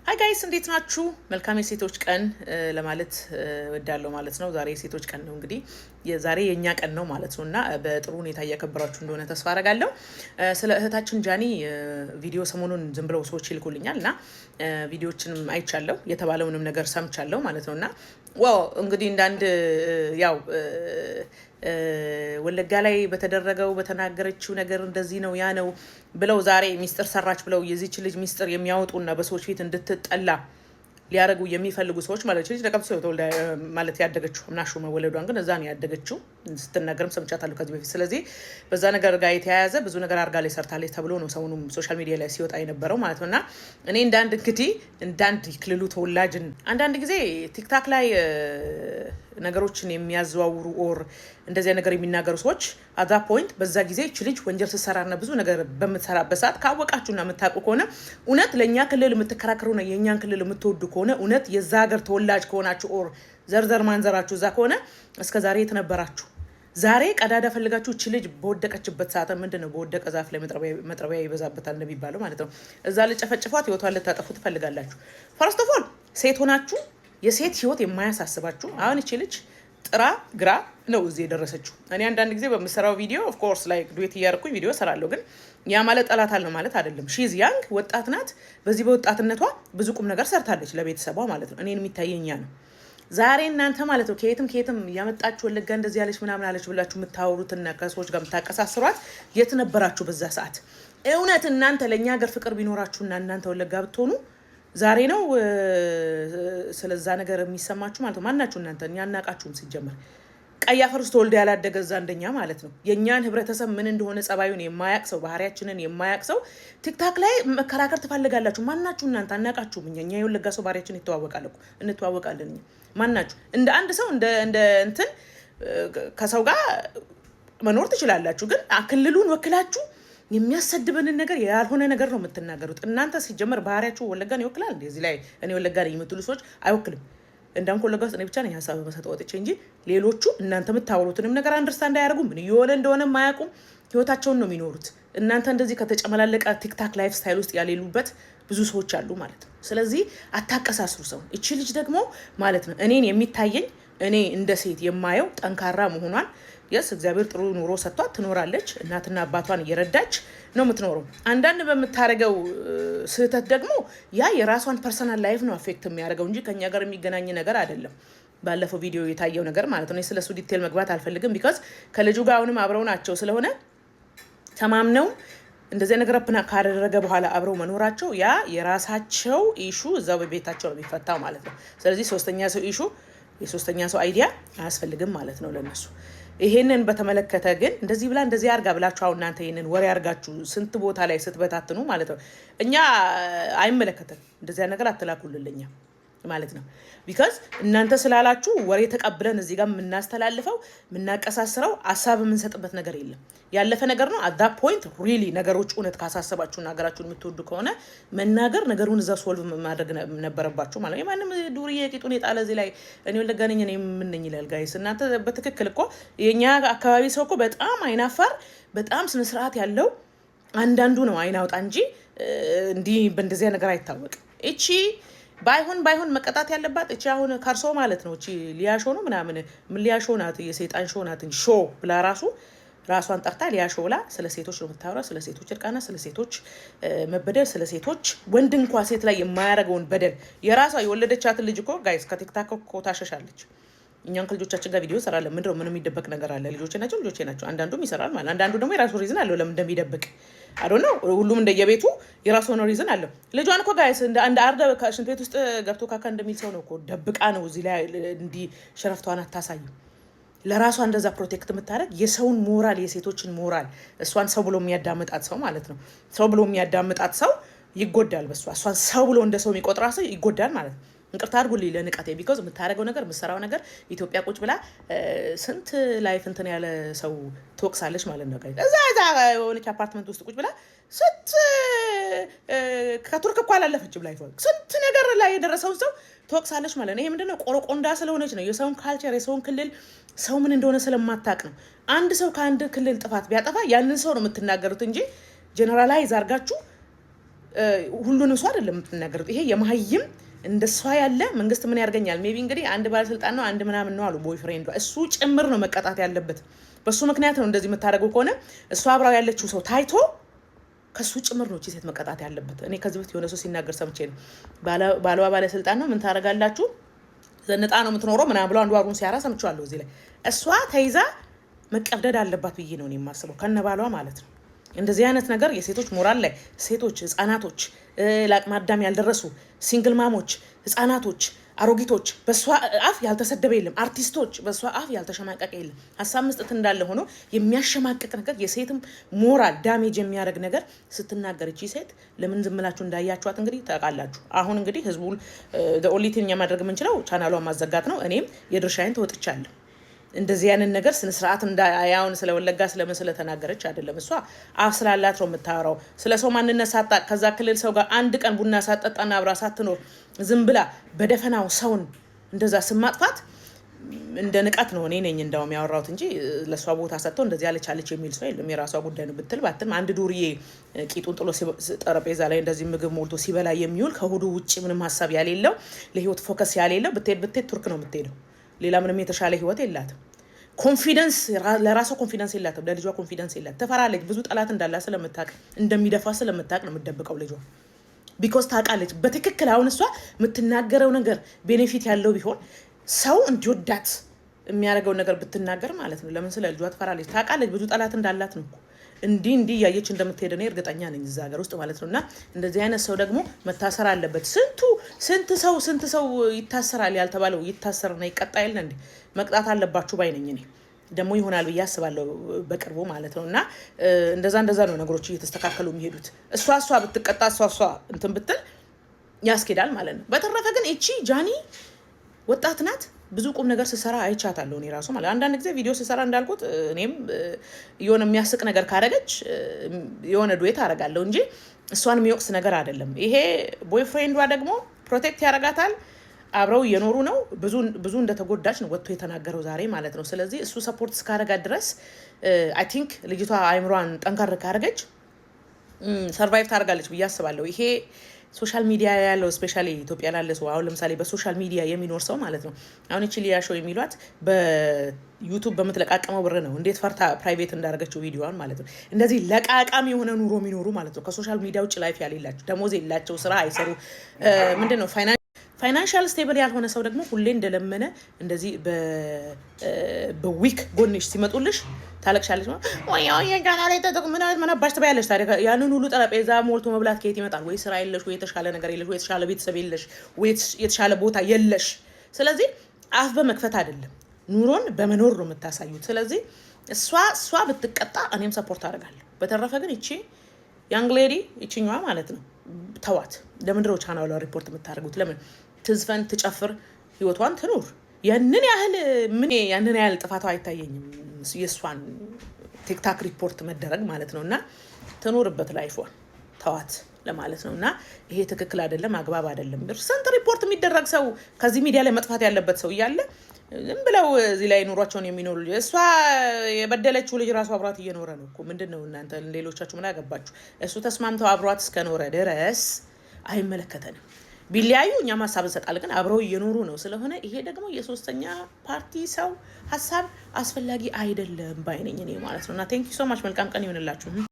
ሃይ ጋይስ እንዴት ናችሁ? መልካም የሴቶች ቀን ለማለት ወዳለው ማለት ነው። ዛሬ የሴቶች ቀን ነው እንግዲህ ዛሬ የኛ ቀን ነው ማለት ነውና በጥሩ ሁኔታ እያከበራችሁ እንደሆነ ተስፋ አደርጋለሁ። ስለ እህታችን ጃኒ ቪዲዮ ሰሞኑን ዝም ብለው ሰዎች ይልኩልኛልና ቪዲዮዎችንም አይቻለሁ፣ የተባለውንም ነገር ሰምቻለሁ ማለት ነውና ዋው እንግዲህ እንዳንድ ያው ወለጋ ላይ በተደረገው በተናገረችው ነገር እንደዚህ ነው ያ ነው ብለው ዛሬ ሚስጥር ሰራች ብለው የዚች ልጅ ሚስጥር የሚያወጡና በሰዎች ፊት እንድትጠላ ሊያረጉ የሚፈልጉ ሰዎች ማለት ልጅ ለቀብሶ ተወልዳ ማለት ያደገችው ምናሹ መወለዷን ግን እዛ ነው ያደገችው ስትናገርም ሰምቻታለሁ ከዚህ በፊት። ስለዚህ በዛ ነገር ጋር የተያያዘ ብዙ ነገር አርጋ ላይ ሰርታለች ተብሎ ነው ሰውንም ሶሻል ሚዲያ ላይ ሲወጣ የነበረው ማለት ነውና እኔ እንዳንድ እንግዲህ እንዳንድ ክልሉ ተወላጅን አንዳንድ ጊዜ ቲክታክ ላይ ነገሮችን የሚያዘዋውሩ ኦር እንደዚህ ነገር የሚናገሩ ሰዎች አዛ ፖይንት በዛ ጊዜ እቺ ልጅ ወንጀል ስትሰራና ብዙ ነገር በምትሰራበት ሰዓት ካወቃችሁና የምታውቁ ከሆነ እውነት ለኛ ክልል የምትከራከሩና የኛን ክልል የምትወዱ ከሆነ እውነት የዛ ሀገር ተወላጅ ከሆናችሁ ኦር ዘርዘር ማንዘራችሁ እዛ ከሆነ እስከ ዛሬ የተነበራችሁ ዛሬ ቀዳዳ ፈልጋችሁ እቺ ልጅ በወደቀችበት ሰዓት ምንድነው በወደቀ ዛፍ ላይ መጥረቢያ ይበዛበታል እንደሚባለው ማለት ነው። እዛ ልጨፈጭፏት ህይወቷን ልታጠፉ ትፈልጋላችሁ። ፈርስት ኦፍ ኦል ሴት ሆናችሁ የሴት ህይወት የማያሳስባችሁ አሁን እቺ ልጅ ጥራ ግራ ነው እዚህ የደረሰችው። እኔ አንዳንድ ጊዜ በምሰራው ቪዲዮ ኦፍ ኮርስ ላይክ ዱዌት እያደረኩኝ ቪዲዮ ሰራለሁ፣ ግን ያ ማለት ጠላት አለ ማለት አይደለም። ሺዝ ያንግ ወጣት ናት። በዚህ በወጣትነቷ ብዙ ቁም ነገር ሰርታለች ለቤተሰቧ ማለት ነው። እኔን የሚታየኝ ያ ነው። ዛሬ እናንተ ማለት ነው ከየትም ያመጣችሁ ወለጋ እንደዚህ ያለች ምናምን አለች ብላችሁ የምታወሩትና ከሰዎች ጋር የምታቀሳስሯት የት ነበራችሁ በዛ ሰዓት? እውነት እናንተ ለእኛ ሀገር ፍቅር ቢኖራችሁና እናንተ ወለጋ ብትሆኑ ዛሬ ነው ስለዛ ነገር የሚሰማችሁ ማለት ነው። ማናችሁ እናንተ እኛ አናቃችሁም። ሲጀመር ቀይ አፈር ውስጥ ተወልዶ ያላደገ እዛ እንደኛ ማለት ነው የኛን ህብረተሰብ ምን እንደሆነ ጸባዩን የማያቅ ሰው ባህሪያችንን የማያቅ ሰው ቲክታክ ላይ መከራከር ትፈልጋላችሁ። ማናችሁ እናንተ አናቃችሁም። እኛ የወለጋ ሰው ባህሪያችን ይተዋወቃል እኮ እንተዋወቃለን። ማናችሁ እንደ አንድ ሰው እንደ እንትን ከሰው ጋር መኖር ትችላላችሁ፣ ግን ክልሉን ወክላችሁ የሚያሰድበንን ነገር ያልሆነ ነገር ነው የምትናገሩት እናንተ። ሲጀመር ባህሪያችሁ ወለጋን ይወክላል እንዴ? እዚህ ላይ እኔ ወለጋ ነኝ የምትሉ ሰዎች አይወክልም። እንዳንኩ ወለጋ ውስጥ እኔ ብቻ ነኝ ሀሳብ መሰጠው ወጥቼ እንጂ ሌሎቹ እናንተ የምታወሩትንም ነገር አንደርስታንድ አያደርጉም። ምን እየሆነ እንደሆነ ማያውቁም። ህይወታቸውን ነው የሚኖሩት። እናንተ እንደዚህ ከተጨመላለቀ ቲክታክ ላይፍ ስታይል ውስጥ ያሌሉበት ብዙ ሰዎች አሉ ማለት ነው። ስለዚህ አታቀሳስሩ ሰው። እቺ ልጅ ደግሞ ማለት ነው እኔን የሚታየኝ እኔ እንደ ሴት የማየው ጠንካራ መሆኗን የስ እግዚአብሔር ጥሩ ኑሮ ሰጥቷት ትኖራለች። እናትና አባቷን እየረዳች ነው የምትኖረው። አንዳንድ በምታረገው ስህተት ደግሞ ያ የራሷን ፐርሰናል ላይፍ ነው አፌክት የሚያደርገው እንጂ ከኛ ጋር የሚገናኝ ነገር አይደለም። ባለፈው ቪዲዮ የታየው ነገር ማለት ነው። ስለሱ ዲቴል መግባት አልፈልግም። ቢካዝ ከልጁ ጋር አሁንም አብረው ናቸው ስለሆነ ተማምነው እንደዚህ ነገር ካደረገ በኋላ አብረው መኖራቸው ያ የራሳቸው ኢሹ እዛው በቤታቸው ነው የሚፈታው ማለት ነው። ስለዚህ ሶስተኛ ሰው ኢሹ የሶስተኛ ሰው አይዲያ አያስፈልግም ማለት ነው ለነሱ። ይሄንን በተመለከተ ግን እንደዚህ ብላ እንደዚህ አርጋ ብላችሁ አሁን እናንተ ይሄንን ወሬ አርጋችሁ ስንት ቦታ ላይ ስትበታትኑ ማለት ነው እኛ አይመለከተን። እንደዚህ ነገር አትላኩልልኛ ማለት ነው። ቢካዝ እናንተ ስላላችሁ ወሬ ተቀብለን እዚህ ጋር የምናስተላልፈው የምናቀሳስረው ሀሳብ የምንሰጥበት ነገር የለም። ያለፈ ነገር ነው። አት ዛት ፖይንት ሪሊ ነገሮች እውነት ካሳሰባችሁና ሀገራችሁን የምትወዱ ከሆነ መናገር ነገሩን እዛ ሶልቭ ማድረግ ነበረባችሁ ማለት ነው። የማንም ዱርዬ ቂጡን የጣለ እዚህ ላይ እኔ ወለጋ ነኝ እኔ ምን ነኝ ይላል። ጋይስ እናንተ በትክክል እኮ የኛ አካባቢ ሰው እኮ በጣም አይናፋር በጣም ስነ ስርዓት ያለው አንዳንዱ ነው አይናውጣ እንጂ እንዲህ በእንደዚያ ነገር አይታወቅም። እቺ ባይሆን መቀጣት ያለባት እቺ አሁን ካርሶ ማለት ነው። እቺ ሊያሾ ነው ምናምን ምን ሊያሾ ናት የሰይጣን ሾ ናት ሾ ብላ ራሷን ጠርታ ሊያሾ ብላ ስለ ሴቶች ነው የምታወራው። ስለ ሴቶች እርቃና፣ ስለ ሴቶች መበደል፣ ስለ ሴቶች ወንድ እንኳን ሴት ላይ የማያደርገውን በደል የራሷ የወለደቻትን ልጅ እኮ ጋይስ ከቲክታክ እኮ ታሸሻለች። እኛን ከልጆቻችን ጋር ቪዲዮ ሰራለን። ምንድነው ምንም የሚደበቅ ነገር አለ? ልጆቼ ናቸው። አንዳንዱም ይሰራል ማለት አንዳንዱ ደግሞ የራሱ ሪዝን አለው ለምን እንደሚደብቅ አዶን ነው። ሁሉም እንደየቤቱ የራሱ ሆነ ሪዝን አለው። ልጇን እኮ ጋይስ እንደ አርደ ከሽንት ቤት ውስጥ ገብቶ ካካ እንደሚል ሰው ነው እኮ ደብቃ ነው እዚህ ላይ እንዲህ ሸረፍቷን አታሳይም። ለራሷ እንደዛ ፕሮቴክት የምታደርግ የሰውን ሞራል የሴቶችን ሞራል እሷን ሰው ብሎ የሚያዳምጣት ሰው ማለት ነው። ሰው ብሎ የሚያዳምጣት ሰው ይጎዳል። በሷ እሷን ሰው ብሎ እንደ ሰው የሚቆጥራ ሰው ይጎዳል ማለት ነው። እንቅርታ አድርጉልኝ ለንቀቴ። ቢኮዝ የምታደርገው ነገር የምትሰራው ነገር ኢትዮጵያ ቁጭ ብላ ስንት ላይፍ እንትን ያለ ሰው ትወቅሳለች ማለት ነው። እዛ የሆነች አፓርትመንት ውስጥ ቁጭ ብላ ስንት ከቱርክ እኮ አላለፈችም ላይፍ ስንት ነገር ላይ የደረሰውን ሰው ትወቅሳለች ማለት ነው። ይሄ ምንድነው? ቆረቆንዳ ስለሆነች ነው። የሰውን ካልቸር የሰውን ክልል ሰው ምን እንደሆነ ስለማታቅ ነው። አንድ ሰው ከአንድ ክልል ጥፋት ቢያጠፋ ያንን ሰው ነው የምትናገሩት እንጂ ጀነራላይዝ አርጋችሁ ሁሉንም ሰው አይደለም የምትናገሩት። ይሄ የመሀይም እንደሷ ያለ መንግስት ምን ያርገኛል? ሜቢ እንግዲህ አንድ ባለስልጣን ነው አንድ ምናምን ነው አሉ ቦይፍሬንዷ። እሱ ጭምር ነው መቀጣት ያለበት። በሱ ምክንያት ነው እንደዚህ የምታደርገው ከሆነ እሷ አብራው ያለችው ሰው ታይቶ ከሱ ጭምር ነው ሴት መቀጣት ያለበት። እኔ ከዚህ በፊት የሆነ ሰው ሲናገር ሰምቼ ነው። ባለዋ ባለስልጣን ነው ምን ታደርጋላችሁ ዘንጣ ነው የምትኖረው ምናምን ብሎ አንዱ አሩን ሲያራ ሰምቼዋለሁ። እዚህ ላይ እሷ ተይዛ መቀብደድ አለባት ብዬ ነው የማስበው ከነባሏ ማለት ነው። እንደዚህ አይነት ነገር የሴቶች ሞራል ላይ ሴቶች፣ ህፃናቶች፣ ለአቅመ አዳም ያልደረሱ ሲንግል ማሞች፣ ህፃናቶች፣ አሮጊቶች በሷ አፍ ያልተሰደበ የለም። አርቲስቶች በሷ አፍ ያልተሸማቀቀ የለም። ሀሳብ መስጠት እንዳለ ሆኖ የሚያሸማቀቅ ነገር የሴትም ሞራል ዳሜጅ የሚያደርግ ነገር ስትናገር እቺ ሴት ለምን ዝም ብላችሁ እንዳያችኋት እንግዲህ ታውቃላችሁ። አሁን እንግዲህ ህዝቡን ኦሊቲን ማድረግ የምንችለው ቻናሏን ማዘጋት ነው። እኔም የድርሻዬን ተወጥቻለሁ። እንደዚህ ያንን ነገር ስነ ስርዓት እንዳያውን ስለ ወለጋ ስለምን ስለተናገረች አይደለም። እሷ አፍ ስላላት ነው የምታወራው። ስለ ሰው ማንነት ሳታውቅ ከዛ ክልል ሰው ጋር አንድ ቀን ቡና ሳትጠጣና አብራ ሳትኖር ዝም ብላ በደፈናው ሰውን እንደዛ ስም ማጥፋት እንደ ንቀት ነው። እኔ ነኝ እንዳውም ያወራሁት እንጂ ለሷ ቦታ ሰጥተው እንደዚህ ያለቻለች የሚል ሰው የለም። የራሷ ጉዳይ ነው ብትል ባትም አንድ ዱርዬ ቂጡን ጥሎ ጠረጴዛ ላይ እንደዚህ ምግብ ሞልቶ ሲበላ የሚውል ከሆዱ ውጭ ምንም ሀሳብ ያሌለው ለህይወት ፎከስ ያሌለው ብትሄድ ቱርክ ነው የምትሄደው። ሌላ ምንም የተሻለ ህይወት የላትም። ኮንፊደንስ ለራሷ ኮንፊደንስ የላትም። ለልጇ ኮንፊደንስ የላት። ትፈራለች። ብዙ ጠላት እንዳላት ስለምታውቅ እንደሚደፋ ስለምታውቅ ነው የምትደብቀው ልጇ። ቢኮዝ ታውቃለች በትክክል አሁን እሷ የምትናገረው ነገር ቤኔፊት ያለው ቢሆን ሰው እንዲወዳት የሚያደርገው ነገር ብትናገር ማለት ነው። ለምን ስለ ልጇ ትፈራለች። ታውቃለች ብዙ ጠላት እንዳላት ነው። እንዲህ እያየች እንደምትሄድ ነው እርግጠኛ ነኝ እዛ ሀገር ውስጥ ማለት ነው። እና እንደዚህ አይነት ሰው ደግሞ መታሰር አለበት። ስንት ሰው ይታሰራል ያልተባለው ይታሰርና ይቀጣ የለ እንዴ? መቅጣት አለባችሁ ባይ ነኝ እኔ። ደግሞ ይሆናል ብዬ አስባለሁ በቅርቡ ማለት ነው። እና እንደዛ ነው ነገሮች እየተስተካከሉ የሚሄዱት። እሷ ብትቀጣ እሷ እንትን ብትል ያስኬዳል ማለት ነው። በተረፈ ግን እቺ ጃኒ ወጣት ናት። ብዙ ቁም ነገር ስሰራ አይቻታለሁ እኔ ራሱ ማለት አንዳንድ ጊዜ ቪዲዮ ስሰራ እንዳልኩት እኔም የሆነ የሚያስቅ ነገር ካደረገች የሆነ ዱዌት አደርጋለሁ እንጂ እሷን የሚወቅስ ነገር አይደለም። ይሄ ቦይፍሬንዷ ደግሞ ፕሮቴክት ያደርጋታል። አብረው እየኖሩ ነው። ብዙ እንደተጎዳች ነው ወጥቶ የተናገረው ዛሬ ማለት ነው። ስለዚህ እሱ ሰፖርት እስካደረጋት ድረስ አይ ቲንክ ልጅቷ አይምሯን ጠንካራ ካደረገች ሰርቫይቭ ታደርጋለች ብዬ አስባለሁ። ይሄ ሶሻል ሚዲያ ያለው ስፔሻሊ ኢትዮጵያ ላለ ሰው አሁን ለምሳሌ በሶሻል ሚዲያ የሚኖር ሰው ማለት ነው። አሁን እቺ ሊያ ሾው የሚሏት በዩቱብ በምትለቃቀመው ብር ነው እንዴት ፈርታ ፕራይቬት እንዳደረገችው ቪዲዮዋን ማለት ነው። እንደዚህ ለቃቃሚ የሆነ ኑሮ የሚኖሩ ማለት ነው። ከሶሻል ሚዲያ ውጭ ላይፍ ያሌላቸው ደሞዝ የላቸው ስራ አይሰሩ ምንድን ነው ፋይናንሻል ስቴብል ያልሆነ ሰው ደግሞ ሁሌ እንደለመነ እንደዚህ በዊክ ጎንሽ ሲመጡልሽ ታለቅሻለች። ምናባሽ ትበያለሽ። ታዲያ ያንን ሁሉ ጠረጴዛ ሞልቶ መብላት ከየት ይመጣል? ወይ ስራ የለሽ፣ ወይ የተሻለ ነገር የለሽ፣ ወይ የተሻለ ቤተሰብ የለሽ፣ ወይ የተሻለ ቦታ የለሽ። ስለዚህ አፍ በመክፈት አይደለም ኑሮን በመኖር ነው የምታሳዩት። ስለዚህ እሷ ብትቀጣ እኔም ሰፖርት አደርጋለሁ። በተረፈ ግን እቺ ያንግ ሌዲ እቺኛዋ ማለት ነው ተዋት። ለምንድነው ቻናሏ ሪፖርት የምታደርጉት? ለምን ትዝፈን ትጨፍር ህይወቷን ትኑር። ያንን ያህል ጥፋቷ አይታየኝም። የእሷን ቲክታክ ሪፖርት መደረግ ማለት ነው። እና ትኑርበት ላይፏን ተዋት ለማለት ነው። እና ይሄ ትክክል አይደለም፣ አግባብ አይደለም። ስንት ሪፖርት የሚደረግ ሰው ከዚህ ሚዲያ ላይ መጥፋት ያለበት ሰው እያለ ዝም ብለው እዚህ ላይ ኑሯቸውን የሚኖሩ ልጅ እሷ የበደለችው ልጅ ራሱ አብሯት እየኖረ ነው እኮ። ምንድነው እናንተ ሌሎቻችሁ ምን አገባችሁ? እሱ ተስማምተው አብሯት እስከኖረ ድረስ አይመለከተንም። ቢለያዩ እኛም ሀሳብ እንሰጣለን፣ ግን አብረው እየኖሩ ነው። ስለሆነ ይሄ ደግሞ የሶስተኛ ፓርቲ ሰው ሀሳብ አስፈላጊ አይደለም ባይነኝ እኔ ማለት ነው። እና ቴንክ ዩ ሶ ማች። መልካም ቀን ይሆንላችሁ።